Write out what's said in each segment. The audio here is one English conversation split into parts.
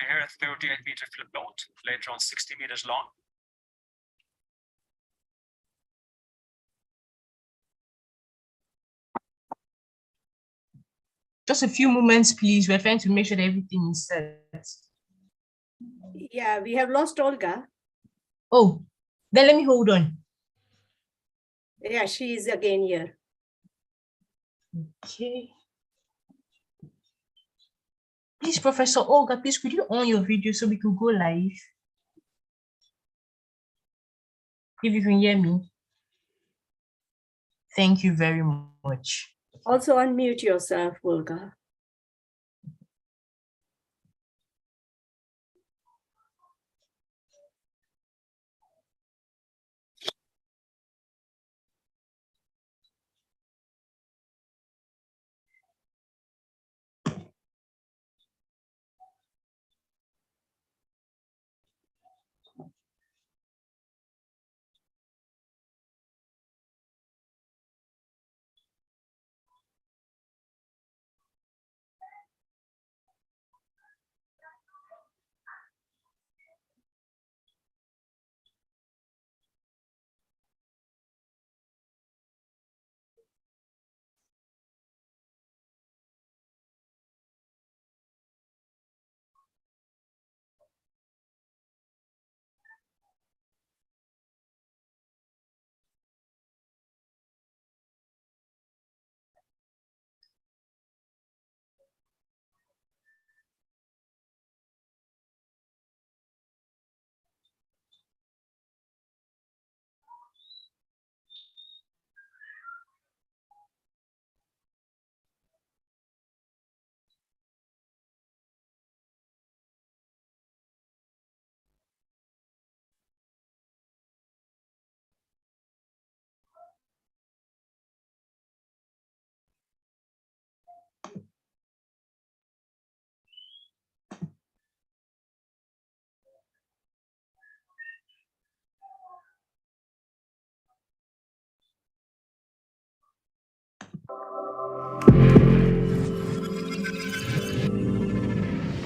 Here a 38-meter flip boat, later on 60 meters long. Just a few moments, please. We're trying to make sure that everything is set. Yeah, we have lost Olga. Oh, then let me hold on. Yeah, she is again here. Okay. Please, Professor Olga, please, could you on your video so we could go live? If you can hear me. Thank you very much. Also unmute yourself, Olga.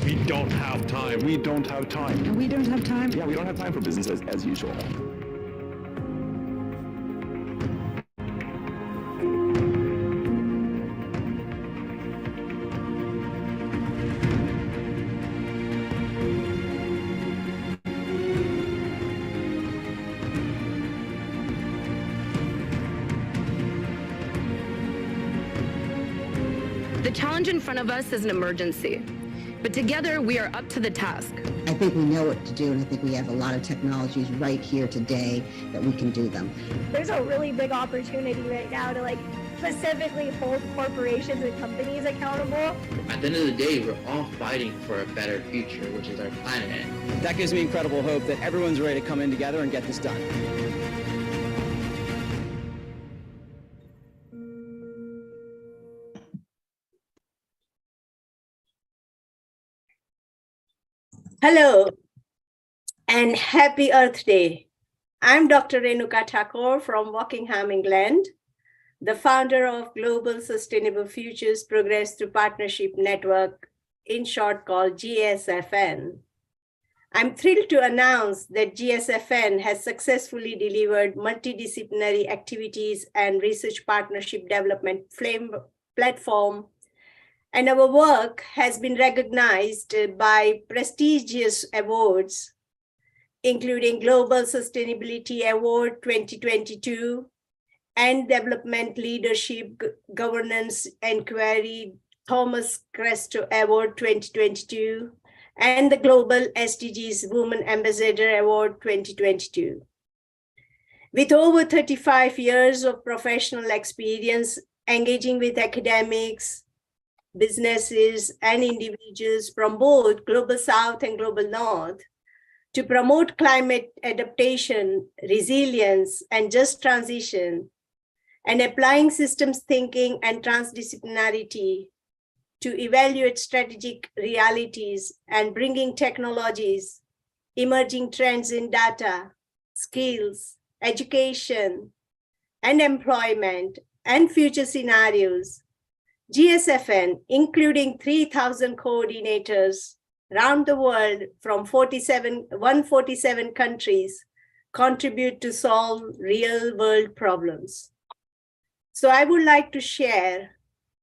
We don't have time. We don't have time. And we don't have time. Yeah, we don't have time for business as usual. The challenge in front of us is an emergency, but together we are up to the task. I think we know what to do, and I think we have a lot of technologies right here today that we can do them. There's a really big opportunity right now to specifically hold corporations and companies accountable. At the end of the day, we're all fighting for a better future, which is our planet. That gives me incredible hope that everyone's ready to come in together and get this done. Hello and happy Earth Day. I'm Dr. Renuka Thakur from Wokingham, England, the founder of Global Sustainable Futures Progress Through Partnership Network, in short called GSFN. I'm thrilled to announce that GSFN has successfully delivered multidisciplinary activities and research partnership development platform, and our work has been recognized by prestigious awards, including Global Sustainability Award 2022 and Development Leadership Governance Inquiry Thomas Cresto Award 2022, and the Global SDGs Women Ambassador Award 2022. With over 35 years of professional experience engaging with academics, businesses, and individuals from both Global South and Global North to promote climate adaptation, resilience, and just transition, and applying systems thinking and transdisciplinarity to evaluate strategic realities and bringing technologies, emerging trends in data, skills, education, and employment, and future scenarios, GSFN, including 3,000 coordinators, around the world from 147 countries contribute to solve real world problems. So I would like to share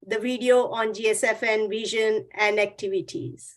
the video on GSFN vision and activities.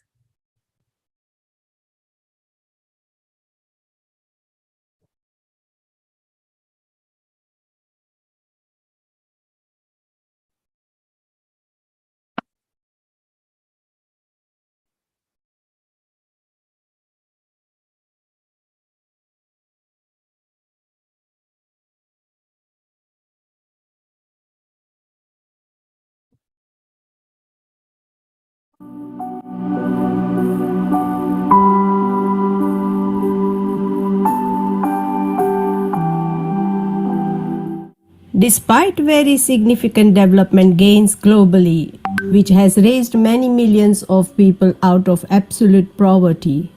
Despite very significant development gains globally, which has raised many millions of people out of absolute poverty,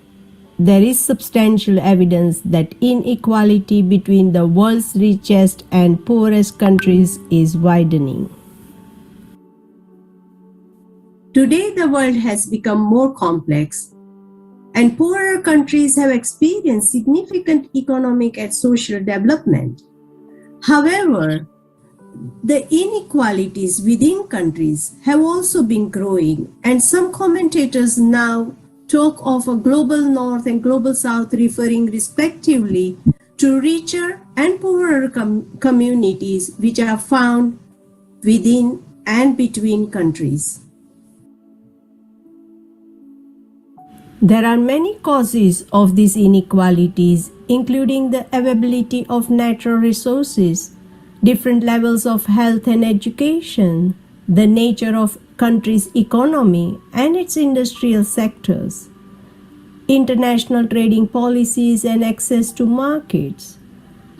there is substantial evidence that inequality between the world's richest and poorest countries is widening. Today, the world has become more complex, and poorer countries have experienced significant economic and social development. However, the inequalities within countries have also been growing, and some commentators now talk of a global north and global south, referring respectively to richer and poorer communities which are found within and between countries. There are many causes of these inequalities, including the availability of natural resources, different levels of health and education, the nature of country's economy and its industrial sectors, international trading policies and access to markets,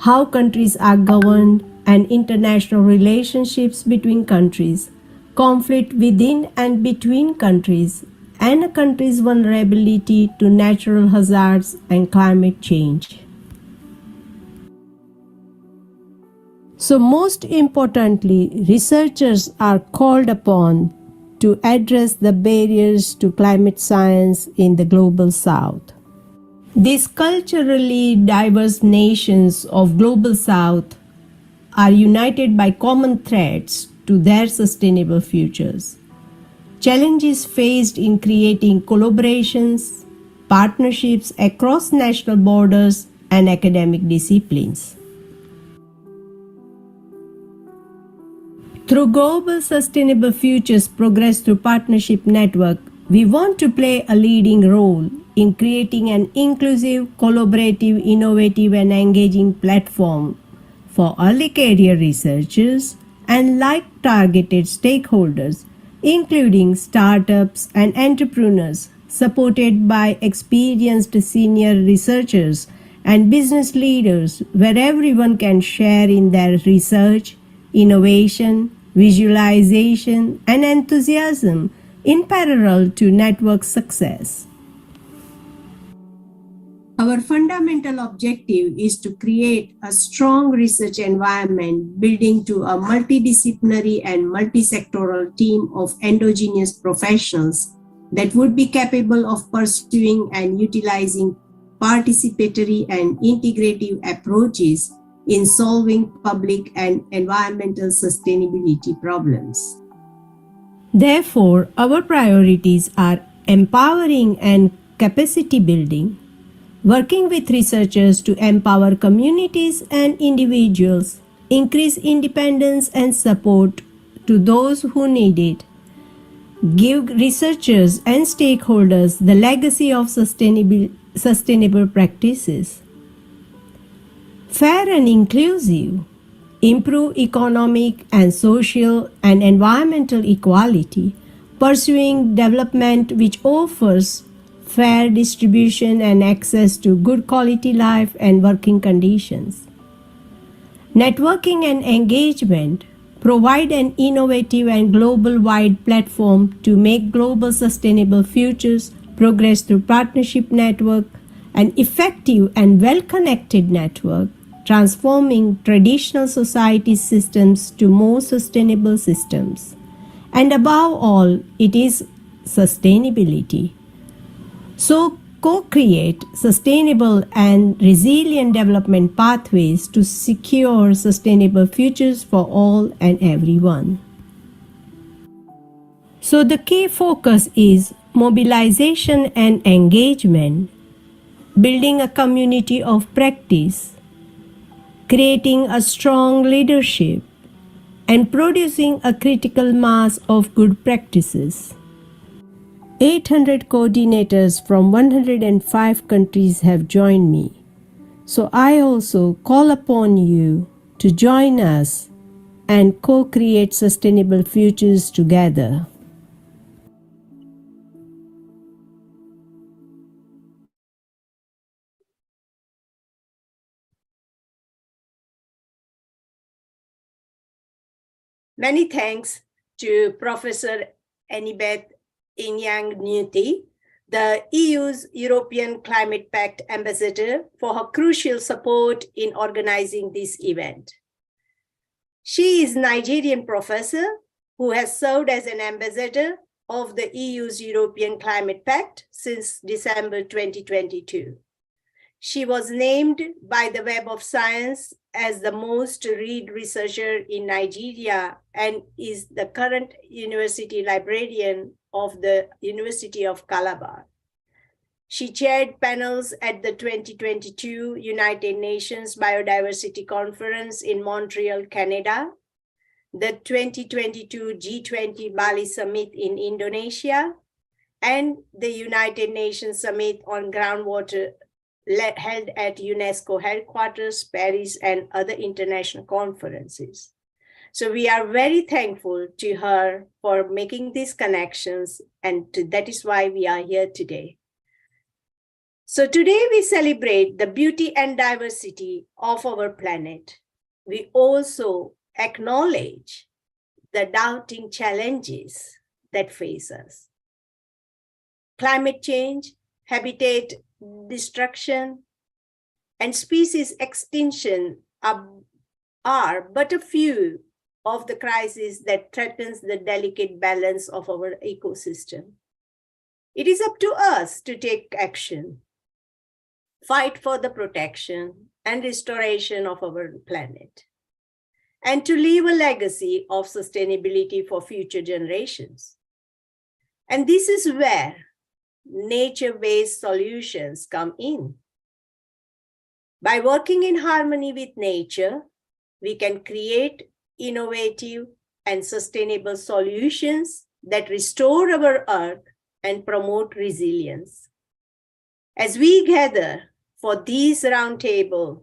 how countries are governed and international relationships between countries, conflict within and between countries, and a country's vulnerability to natural hazards and climate change. So most importantly, researchers are called upon to address the barriers to climate science in the global south. These culturally diverse nations of global south are united by common threats to their sustainable futures. Challenges faced in creating collaborations, partnerships across national borders and academic disciplines. Through Global Sustainable Futures Progress Through Partnership Network, we want to play a leading role in creating an inclusive, collaborative, innovative and engaging platform for early career researchers and like-targeted stakeholders, including startups and entrepreneurs, supported by experienced senior researchers and business leaders, where everyone can share in their research, innovation, visualization, and enthusiasm in parallel to network success. Our fundamental objective is to create a strong research environment, building to a multidisciplinary and multisectoral team of endogenous professionals that would be capable of pursuing and utilizing participatory and integrative approaches in solving public and environmental sustainability problems. Therefore, our priorities are empowering and capacity building, working with researchers to empower communities and individuals, increase independence and support to those who need it, give researchers and stakeholders the legacy of sustainable practices, fair and inclusive, improve economic and social and environmental equality, pursuing development which offers fair distribution and access to good quality life and working conditions. Networking and engagement provide an innovative and global-wide platform to make global sustainable futures progress through partnership network, an effective and well-connected network, transforming traditional society systems to more sustainable systems. And above all, it is sustainability. So, co-create sustainable and resilient development pathways to secure sustainable futures for all and everyone. So, the key focus is mobilization and engagement, building a community of practice, creating a strong leadership, and producing a critical mass of good practices. 800 coordinators from 105 countries have joined me. So I also call upon you to join us and co-create sustainable futures together. Many thanks to Professor Anibeth Inyang-Nuti, the EU's European Climate Pact Ambassador, for her crucial support in organizing this event. She is a Nigerian professor who has served as an ambassador of the EU's European Climate Pact since December 2022. She was named by the Web of Science as the most read researcher in Nigeria and is the current university librarian of the University of Calabar. She chaired panels at the 2022 United Nations Biodiversity Conference in Montreal, Canada, the 2022 G20 Bali Summit in Indonesia, and the United Nations Summit on Groundwater held at UNESCO headquarters, Paris, and other international conferences. So we are very thankful to her for making these connections, and that is why we are here today. So today we celebrate the beauty and diversity of our planet. We also acknowledge the daunting challenges that face us. Climate change, habitat destruction, and species extinction are but a few of the crises that threatens the delicate balance of our ecosystem. It is up to us to take action, fight for the protection and restoration of our planet, and to leave a legacy of sustainability for future generations. And this is where nature-based solutions come in. By working in harmony with nature, we can create innovative and sustainable solutions that restore our Earth and promote resilience. As we gather for this roundtable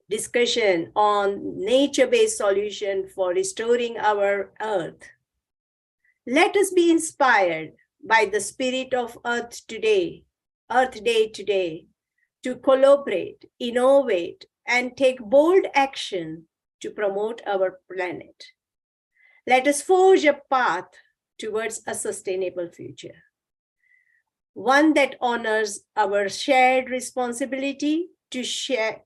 discussion on nature-based solution for restoring our Earth, let us be inspired by the spirit of Earth Day today, to collaborate, innovate, and take bold action to promote our planet. Let us forge a path towards a sustainable future, one that honors our shared responsibility to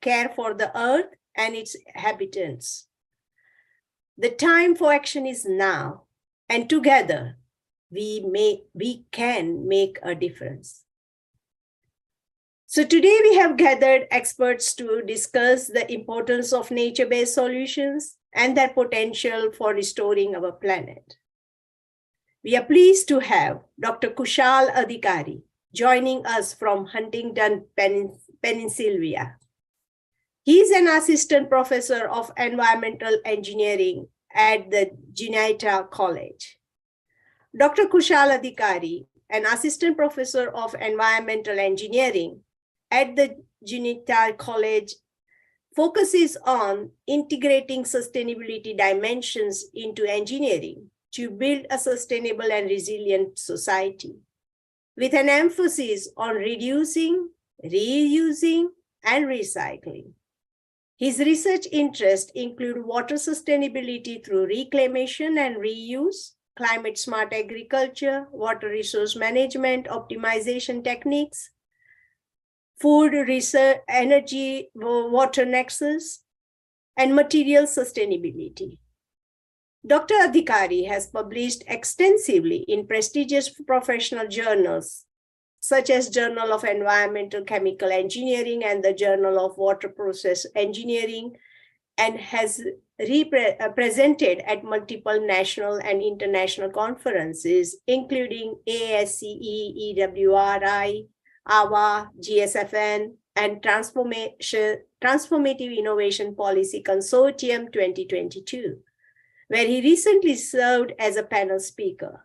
care for the Earth and its inhabitants. The time for action is now, and together, we can make a difference. So today we have gathered experts to discuss the importance of nature-based solutions and their potential for restoring our planet. We are pleased to have Dr. Kushal Adhikari joining us from Huntington, Pennsylvania. He is an assistant professor of environmental engineering at the Juniata College. Dr. Kushal Adhikari, an assistant professor of environmental engineering at the Juniata College, focuses on integrating sustainability dimensions into engineering to build a sustainable and resilient society, with an emphasis on reducing, reusing, and recycling. His research interests include water sustainability through reclamation and reuse, climate-smart agriculture, water resource management, optimization techniques, food research, energy, water nexus, and material sustainability. Dr. Adhikari has published extensively in prestigious professional journals such as Journal of Environmental Chemical Engineering and the Journal of Water Process Engineering, and has presented at multiple national and international conferences, including ASCE, EWRI, AWA, GSFN, and Transformative Innovation Policy Consortium 2022, where he recently served as a panel speaker.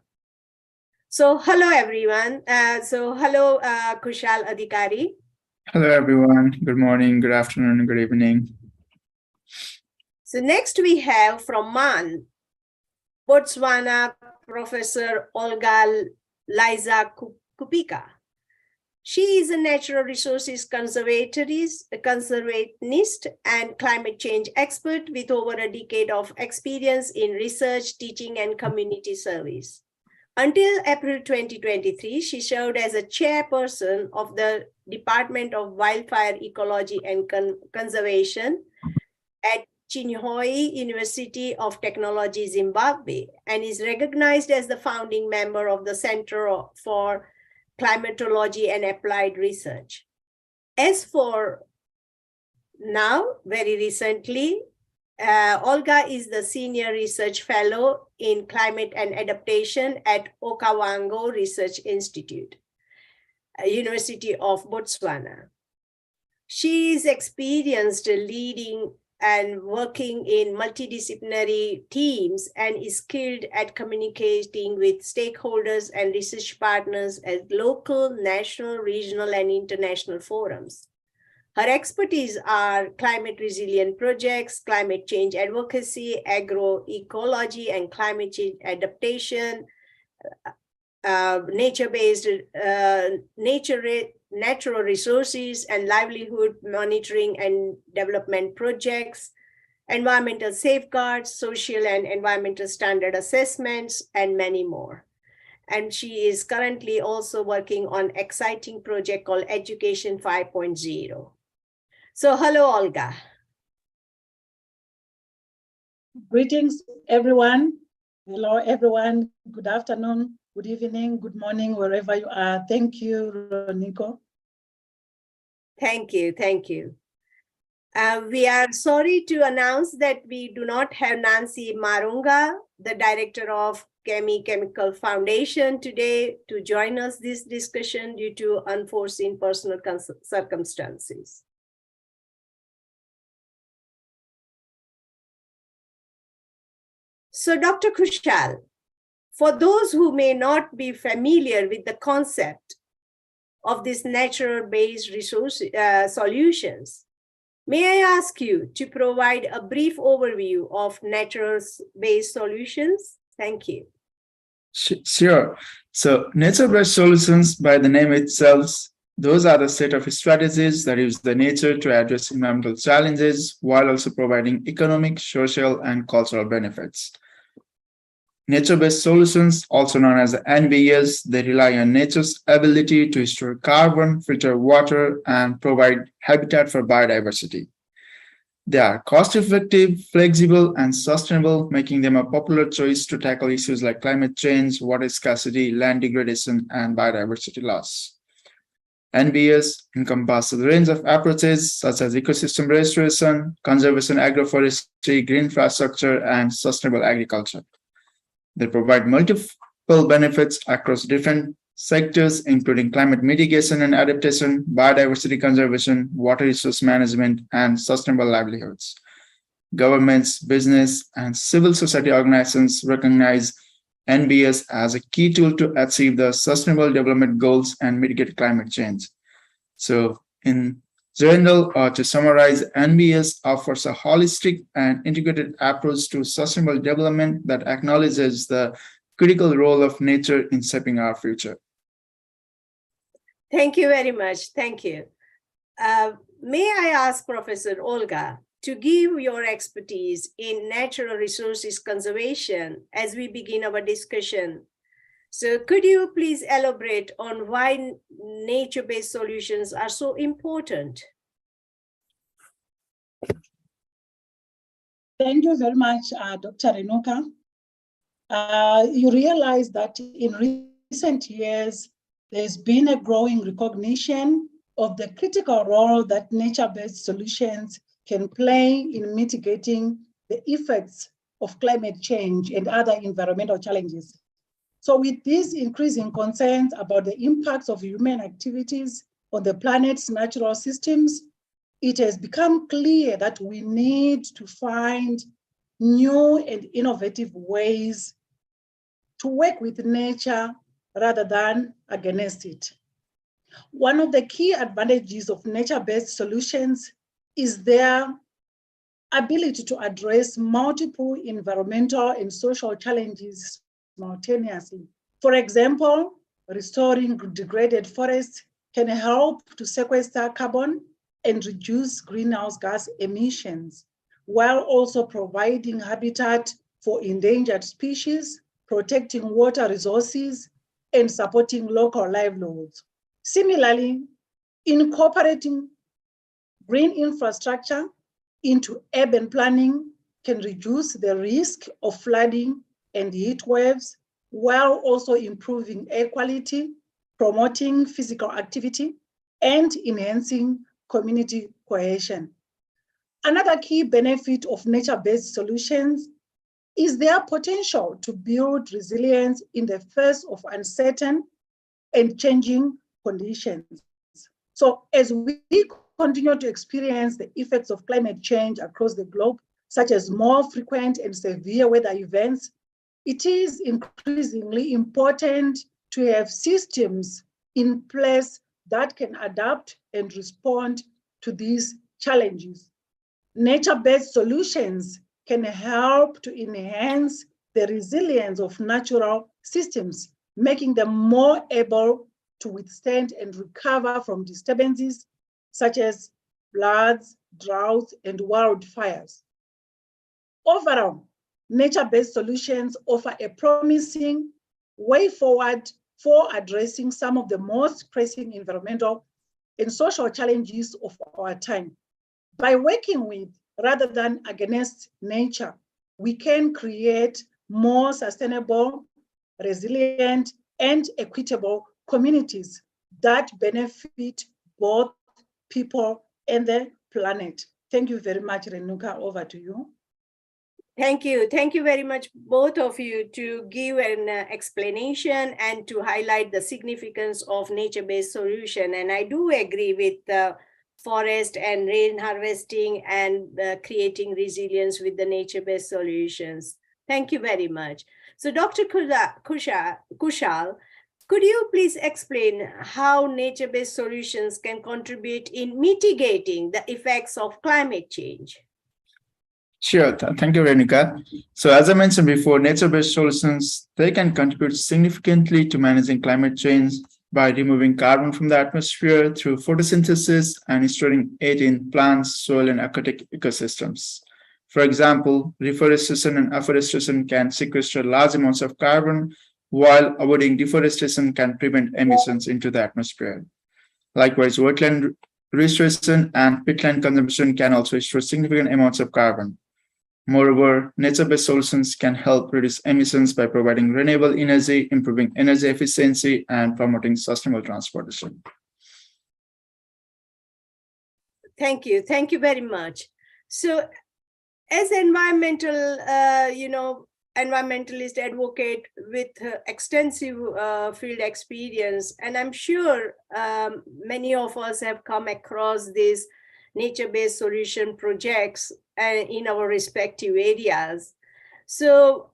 So hello, everyone. Hello, Kushal Adhikari. Hello, everyone. Good morning, good afternoon, good evening. So next we have from MAN, Botswana, Professor Olga Liza Kupika. She is a natural resources conservationist and climate change expert with over a decade of experience in research, teaching, and community service. Until April 2023, she served as a chairperson of the Department of Wildfire Ecology and Conservation at Chinhoyi University of Technology, Zimbabwe, and is recognized as the founding member of the Center for Climatology and Applied Research. As for now, very recently, Olga is the Senior Research Fellow in Climate and Adaptation at Okavango Research Institute, University of Botswana. She is experienced leading and working in multidisciplinary teams and is skilled at communicating with stakeholders and research partners at local, national, regional, and international forums. Her expertise are climate resilient projects, climate change advocacy, agroecology and climate change adaptation, nature-based natural resources and livelihood monitoring and development projects, environmental safeguards, social and environmental standard assessments, and many more. And she is currently also working on exciting project called Education 5.0. So hello, Olga. Greetings, everyone. Hello, everyone. Good afternoon, good evening, good morning, wherever you are. Thank you, Roniko. Thank you, thank you. We are sorry to announce that we do not have Nancy Marunga, the director of Chemical Foundation today to join us this discussion due to unforeseen personal circumstances. So Dr. Kushal, for those who may not be familiar with the concept of these natural-based resource solutions, may I ask you to provide a brief overview of natural-based solutions? Thank you. Sure. So nature-based solutions, by the name itself, those are the set of strategies that use the nature to address environmental challenges while also providing economic, social, and cultural benefits. Nature-based solutions, also known as NBS, they rely on nature's ability to store carbon, filter water, and provide habitat for biodiversity. They are cost-effective, flexible, and sustainable, making them a popular choice to tackle issues like climate change, water scarcity, land degradation, and biodiversity loss. NBS encompasses a range of approaches such as ecosystem restoration, conservation agroforestry, green infrastructure, and sustainable agriculture. They provide multiple benefits across different sectors, including climate mitigation and adaptation, biodiversity conservation, water resource management, and sustainable livelihoods. Governments, business, and civil society organizations recognize NBS as a key tool to achieve the Sustainable Development Goals and mitigate climate change. So in general, to summarize, NBS offers a holistic and integrated approach to sustainable development that acknowledges the critical role of nature in shaping our future. Thank you very much. Thank you. May I ask Professor Olga to give your expertise in natural resources conservation as we begin our discussion. So could you please elaborate on why nature-based solutions are so important? Thank you very much, Dr. Renoka. You realize that in recent years, there's been a growing recognition of the critical role that nature-based solutions can play in mitigating the effects of climate change and other environmental challenges. So with these increasing concerns about the impacts of human activities on the planet's natural systems, it has become clear that we need to find new and innovative ways to work with nature rather than against it. One of the key advantages of nature-based solutions is their ability to address multiple environmental and social challenges simultaneously. For example, restoring degraded forests can help to sequester carbon and reduce greenhouse gas emissions, while also providing habitat for endangered species, protecting water resources, and supporting local livelihoods. Similarly, incorporating green infrastructure into urban planning can reduce the risk of flooding and heat waves, while also improving air quality, promoting physical activity, and enhancing community cohesion. Another key benefit of nature-based solutions is their potential to build resilience in the face of uncertain and changing conditions. So as we continue to experience the effects of climate change across the globe, such as more frequent and severe weather events, it is increasingly important to have systems in place that can adapt and respond to these challenges. Nature-based solutions can help to enhance the resilience of natural systems, making them more able to withstand and recover from disturbances such as floods, droughts, and wildfires. Overall, nature-based solutions offer a promising way forward for addressing some of the most pressing environmental and social challenges of our time. By working with rather than against nature, we can create more sustainable, resilient, and equitable communities that benefit both people and the planet. Thank you very much, Renuka. Over to you. Thank you. Thank you very much, both of you, to give an explanation and to highlight the significance of nature-based solution. And I do agree with forest and rain harvesting and creating resilience with the nature-based solutions. Thank you very much. So Dr. Kushal, could you please explain how nature-based solutions can contribute in mitigating the effects of climate change? Sure. Thank you, Renuka. So as I mentioned before, nature-based solutions, they can contribute significantly to managing climate change by removing carbon from the atmosphere through photosynthesis and storing it in plants, soil, and aquatic ecosystems. For example, reforestation and afforestation can sequester large amounts of carbon, while avoiding deforestation can prevent emissions into the atmosphere. Likewise, wetland restoration and peatland conservation can also store significant amounts of carbon. Moreover, nature-based solutions can help reduce emissions by providing renewable energy, improving energy efficiency, and promoting sustainable transportation. Thank you. Thank you very much. So as environmental, environmentalist advocate with extensive field experience, and I'm sure many of us have come across these nature-based solution projects in our respective areas. So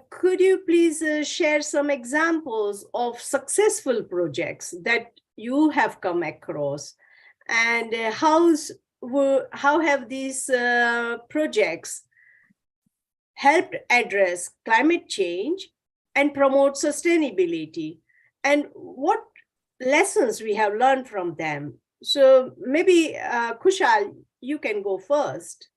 could you please share some examples of successful projects that you have come across, and how have these projects helped address climate change and promote sustainability, and what lessons we have learned from them? So maybe Kushal, you can go first.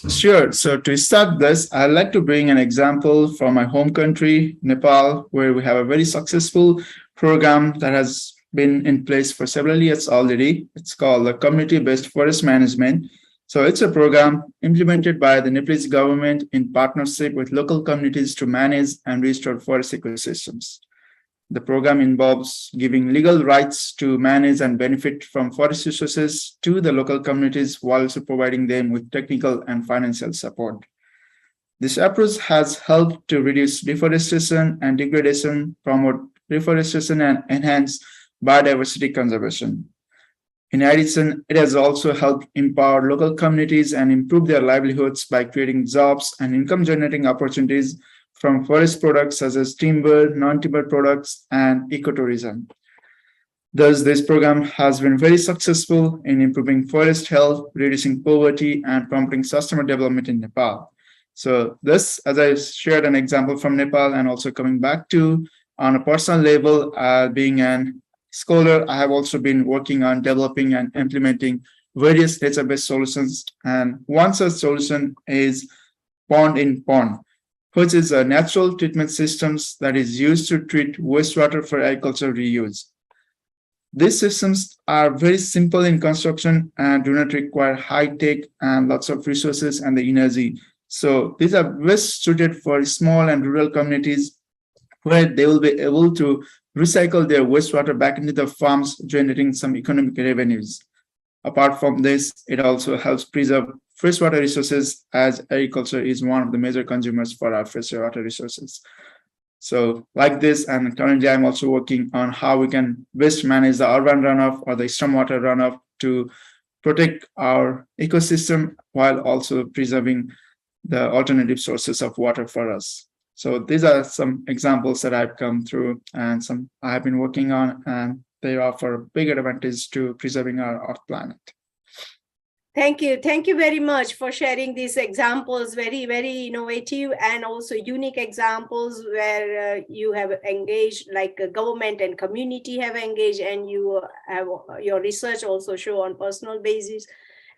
Sure. So to start this, I'd like to bring an example from my home country, Nepal, where we have a very successful program that has been in place for several years already. It's called the Community-Based Forest Management. So it's a program implemented by the Nepalese government in partnership with local communities to manage and restore forest ecosystems. The program involves giving legal rights to manage and benefit from forest resources to the local communities while also providing them with technical and financial support. This approach has helped to reduce deforestation and degradation, promote reforestation, and enhance biodiversity conservation. In addition, it has also helped empower local communities and improve their livelihoods by creating jobs and income-generating opportunities from forest products such as timber, non-timber products, and ecotourism. Thus, this program has been very successful in improving forest health, reducing poverty, and promoting sustainable development in Nepal. So this, as I shared an example from Nepal, and also coming back to on a personal level, being an scholar, I have also been working on developing and implementing various nature-based solutions. And one such solution is Pond in Pond, which is a natural treatment systems that is used to treat wastewater for agricultural reuse. These systems are very simple in construction and do not require high tech and lots of resources and the energy. So these are best suited for small and rural communities where they will be able to recycle their wastewater back into the farms, generating some economic revenues. Apart from this, it also helps preserve freshwater resources, as agriculture is one of the major consumers for our freshwater resources. So like this, and currently I'm also working on how we can best manage the urban runoff or the stormwater runoff to protect our ecosystem while also preserving the alternative sources of water for us. So these are some examples that I've come through and some I have been working on, and they offer a big advantage to preserving our planet. Thank you. Thank you very much for sharing these examples, very, very innovative and also unique examples where you have engaged, like government and community have engaged, and you have your research also show on personal basis.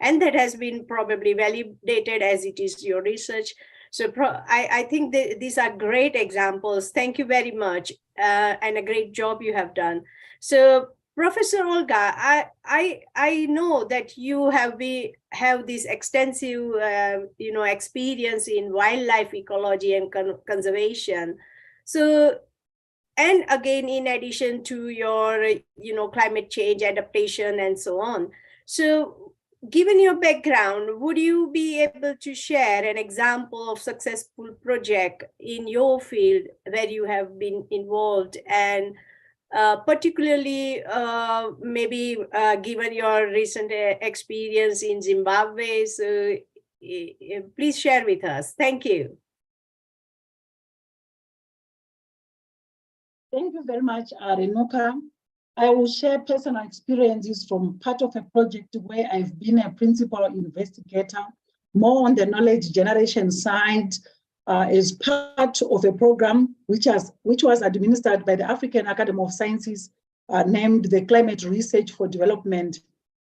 And that has been probably validated as it is your research. So I think these are great examples. Thank you very much, and a great job you have done. So Professor Olga, I know that you have this extensive experience in wildlife ecology and conservation. So, and again, in addition to your climate change adaptation and so on. So, given your background, would you be able to share an example of successful project in your field where you have been involved, and particularly maybe given your recent experience in Zimbabwe? So please share with us. Thank you. Thank you very much, Renuka. I will share personal experiences from part of a project where I've been a principal investigator, more on the knowledge generation side, as part of a program which was administered by the African Academy of Sciences, named the Climate Research for Development.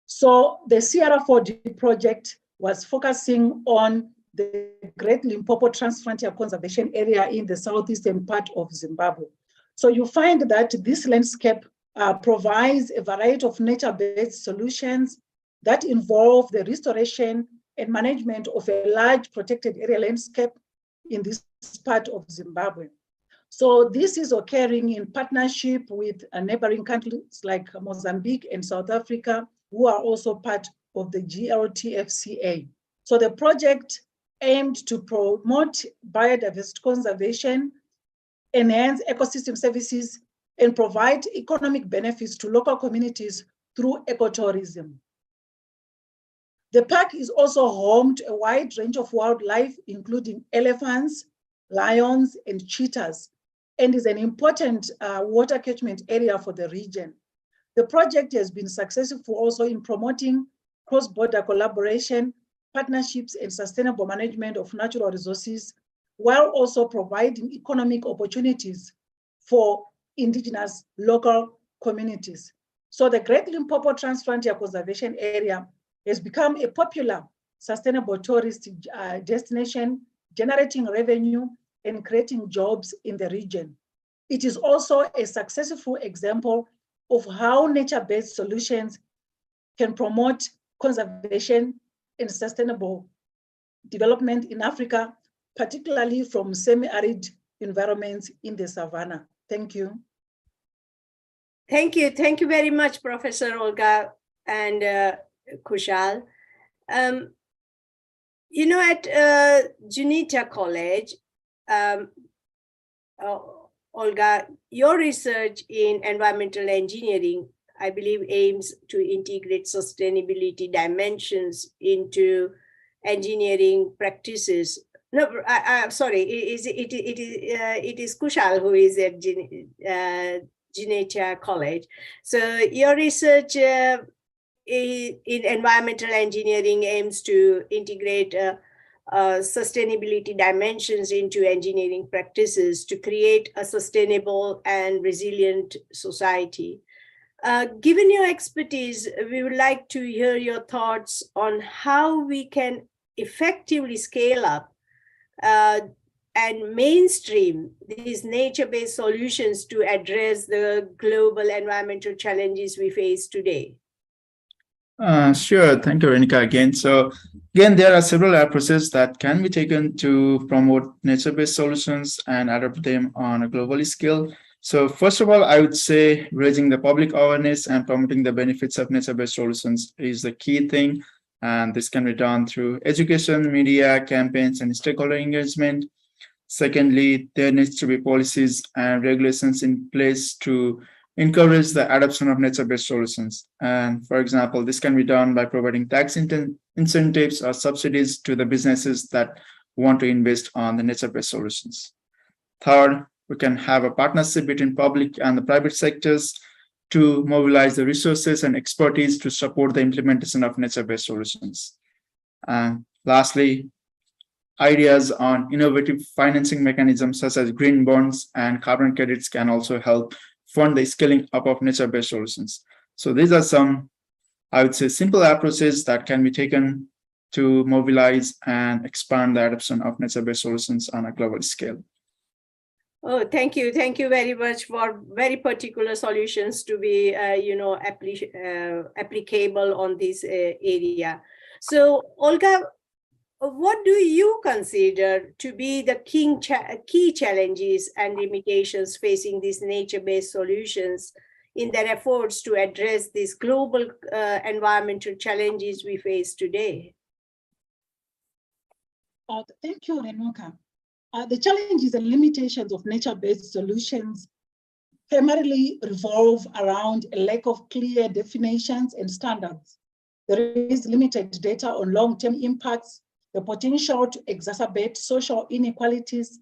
So the CR4D project was focusing on the Great Limpopo Transfrontier Conservation Area in the southeastern part of Zimbabwe. So you find that this landscape provides a variety of nature-based solutions that involve the restoration and management of a large protected area landscape in this part of Zimbabwe. So this is occurring in partnership with neighboring countries like Mozambique and South Africa, who are also part of the GLTFCA. So the project aimed to promote biodiversity conservation, enhance ecosystem services, and provide economic benefits to local communities through ecotourism. The park is also home to a wide range of wildlife, including elephants, lions, and cheetahs, and is an important water catchment area for the region. The project has been successful also in promoting cross-border collaboration, partnerships, and sustainable management of natural resources, while also providing economic opportunities for indigenous local communities. So the Great Limpopo Transfrontier Conservation Area has become a popular sustainable tourist destination, generating revenue and creating jobs in the region. It is also a successful example of how nature-based solutions can promote conservation and sustainable development in Africa, particularly from semi-arid environments in the savannah. Thank you. Thank you. Thank you very much, Professor Olga and Kushal. You know, at Junita College, Olga, your research in environmental engineering, I believe, aims to integrate sustainability dimensions into engineering practices. No, I'm sorry. It is Kushal who is at Junita College. So your research in environmental engineering aims to integrate sustainability dimensions into engineering practices to create a sustainable and resilient society. Given your expertise, we would like to hear your thoughts on how we can effectively scale up and mainstream these nature-based solutions to address the global environmental challenges we face today. Sure. Thank you, Renika, again. So again, there are several approaches that can be taken to promote nature-based solutions and adopt them on a global scale. So first of all, I would say raising the public awareness and promoting the benefits of nature-based solutions is the key thing. And this can be done through education, media, campaigns, and stakeholder engagement. Secondly, there needs to be policies and regulations in place to encourage the adoption of nature-based solutions. And for example, this can be done by providing tax incentives or subsidies to the businesses that want to invest on the nature-based solutions. Third, we can have a partnership between public and the private sectors to mobilize the resources and expertise to support the implementation of nature-based solutions. And lastly, ideas on innovative financing mechanisms such as green bonds and carbon credits can also help fund the scaling up of nature-based solutions. So these are some, I would say, simple approaches that can be taken to mobilize and expand the adoption of nature-based solutions on a global scale. Oh, thank you. Thank you very much for very particular solutions to be, applicable on this area. So, Olga, what do you consider to be the key challenges and limitations facing these nature-based solutions in their efforts to address these global environmental challenges we face today? Thank you, Renuka. The challenges and limitations of nature-based solutions primarily revolve around a lack of clear definitions and standards. There is limited data on long-term impacts, the potential to exacerbate social inequalities,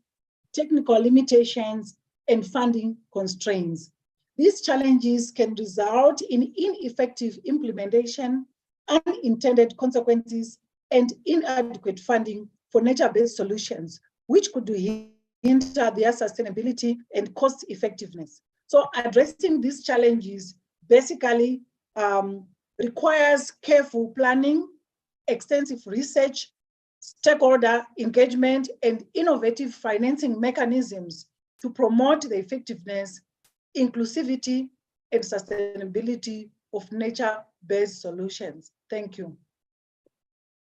technical limitations, and funding constraints. These challenges can result in ineffective implementation, unintended consequences, and inadequate funding for nature-based solutions, which could hinder their sustainability and cost effectiveness. So addressing these challenges basically requires careful planning, extensive research, stakeholder engagement, and innovative financing mechanisms to promote the effectiveness, inclusivity, and sustainability of nature-based solutions. Thank you.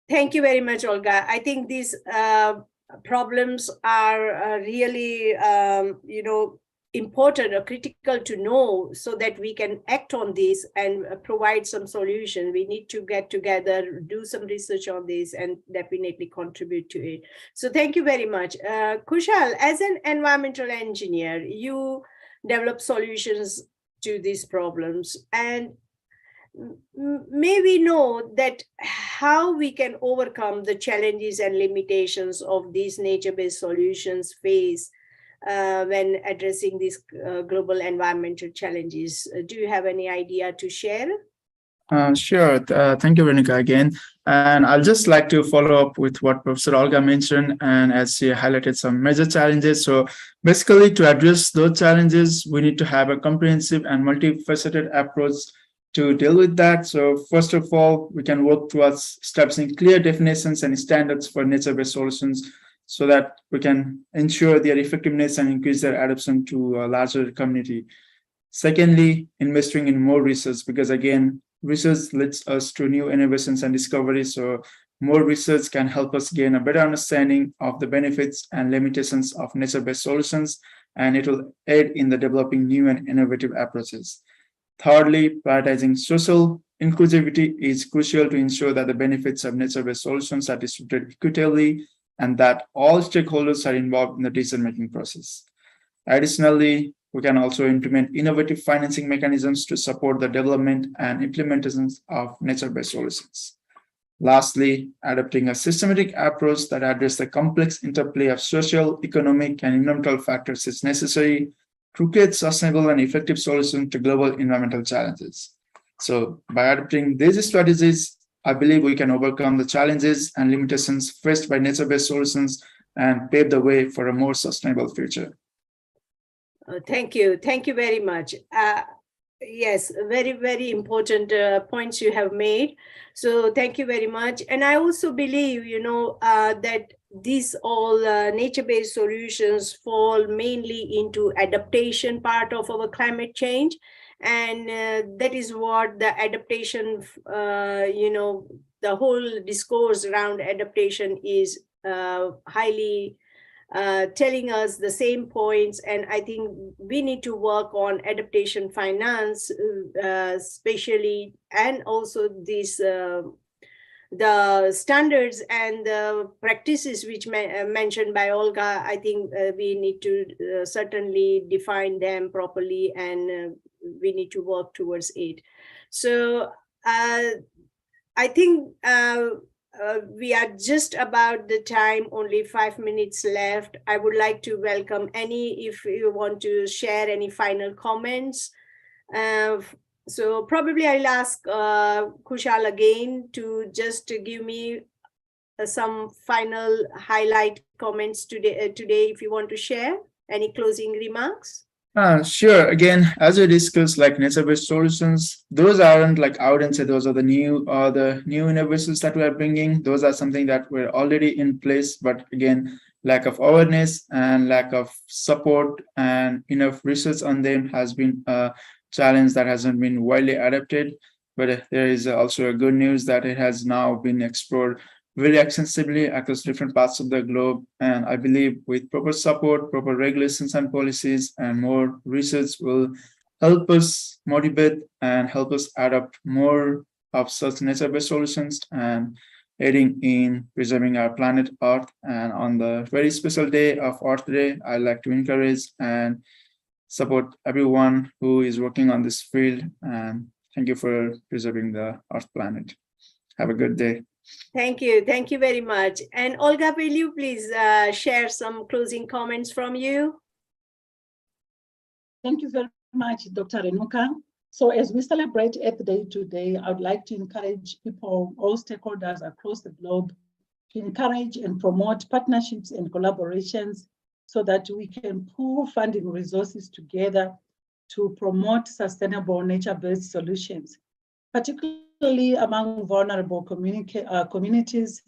Thank you very much, Olga. I think these problems are really, important or critical to know so that we can act on this and provide some solution. We need to get together, do some research on this, and definitely contribute to it. So thank you very much. Kushal, as an environmental engineer, you develop solutions to these problems, and may we know that how we can overcome the challenges and limitations of these nature-based solutions face when addressing these global environmental challenges. Do you have any idea to share? Sure. Thank you, Renika, again. And I'll just like to follow up with what Professor Olga mentioned, and as she highlighted some major challenges. So basically, to address those challenges, we need to have a comprehensive and multifaceted approach to deal with that. So first of all, we can work towards establishing clear definitions and standards for nature-based solutions so that we can ensure their effectiveness and increase their adoption to a larger community. Secondly, investing in more research, because again, research leads us to new innovations and discoveries. So more research can help us gain a better understanding of the benefits and limitations of nature-based solutions, and it will aid in the developing new and innovative approaches. Thirdly, prioritizing social inclusivity is crucial to ensure that the benefits of nature-based solutions are distributed equitably and that all stakeholders are involved in the decision-making process. Additionally, we can also implement innovative financing mechanisms to support the development and implementation of nature-based solutions. Lastly, adopting a systematic approach that addresses the complex interplay of social, economic, and environmental factors is necessary to create sustainable and effective solutions to global environmental challenges. So by adopting these strategies, I believe we can overcome the challenges and limitations faced by nature-based solutions and pave the way for a more sustainable future. Thank you. Thank you very much. Yes, very, very important points you have made. So thank you very much. And I also believe, that these all nature-based solutions fall mainly into adaptation part of our climate change. And that is what the adaptation, the whole discourse around adaptation is highly telling us the same points. And I think we need to work on adaptation finance, especially, and also this the standards and the practices which mentioned by Olga. I think we need to certainly define them properly, and we need to work towards it. So I think we are just about the time, only 5 minutes left. I would like to welcome any, if you want to share any final comments. So probably I'll ask Kushal again to just give me some final highlight comments today, if you want to share any closing remarks. Sure. Again, as we discussed, like nature-based solutions, those aren't like, I wouldn't say those are the new innovations that we are bringing. Those are something that were already in place, but again, lack of awareness and lack of support and enough research on them has been a challenge that hasn't been widely adapted. But there is also a good news that it has now been explored very extensively across different parts of the globe. And I believe with proper support, proper regulations and policies, and more research will help us motivate and help us adopt more of such nature-based solutions and aiding in preserving our planet Earth. And on the very special day of Earth Day, I'd like to encourage and support everyone who is working on this field. And thank you for preserving the Earth planet. Have a good day. Thank you. Thank you very much. And Olga, will you please share some closing comments from you? Thank you very much, Dr. Renuka. So as we celebrate Earth Day today, I would like to encourage people, all stakeholders across the globe, to encourage and promote partnerships and collaborations so that we can pool funding resources together to promote sustainable nature-based solutions, particularly among vulnerable communities,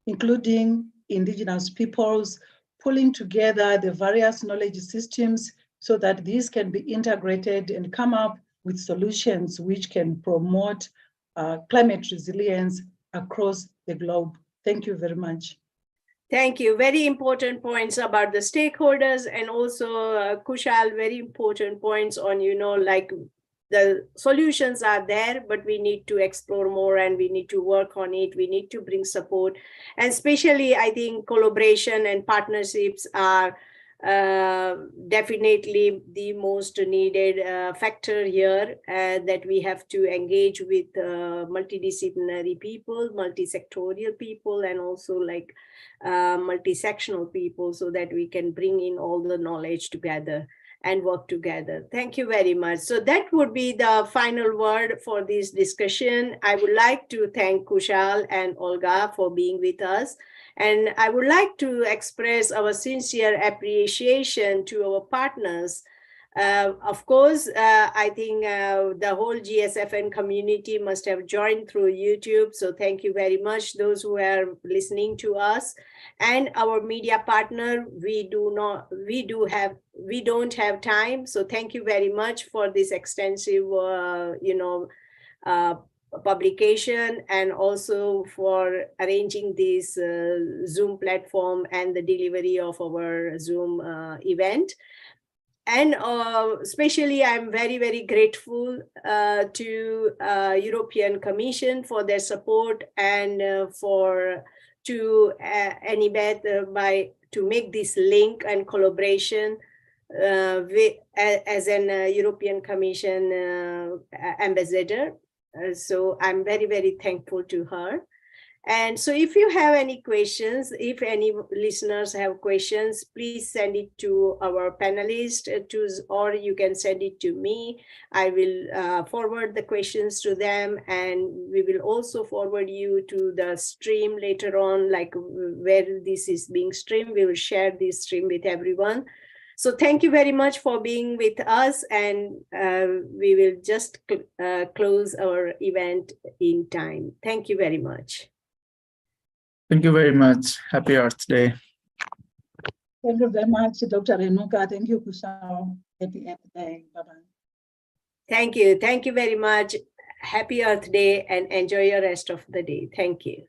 including indigenous peoples, pulling together the various knowledge systems so that these can be integrated and come up with solutions which can promote climate resilience across the globe. Thank you very much. Thank you. Very important points about the stakeholders, and also Kushal, very important points on, like the solutions are there, but we need to explore more and we need to work on it. We need to bring support. And especially, I think collaboration and partnerships are definitely the most needed factor here, that we have to engage with multidisciplinary people, multi-sectorial people, and also like multi-sectional people, so that we can bring in all the knowledge together and work together. Thank you very much. So that would be the final word for this discussion. I would like to thank Kushal and Olga for being with us. And I would like to express our sincere appreciation to our partners. Of course, I think the whole GSFN community must have joined through YouTube. So thank you very much, those who are listening to us. And our media partner, we don't have time. So thank you very much for this extensive, publication, and also for arranging this Zoom platform and the delivery of our Zoom event. And especially, I'm very, very grateful to European Commission for their support and to Anibet to make this link and collaboration as an European Commission ambassador. So I'm very, very thankful to her. And so if you have any questions, if any listeners have questions, please send it to our panelist, or you can send it to me. I will forward the questions to them, and we will also forward you to the stream later on, like where this is being streamed. We will share this stream with everyone. So thank you very much for being with us, and we will just close our event in time. Thank you very much. Thank you very much. Happy Earth Day. Thank you very much, Dr. Renuka. Thank you, Kusao. Happy Earth Day. Bye-bye. Thank you. Thank you very much. Happy Earth Day, and enjoy your rest of the day. Thank you.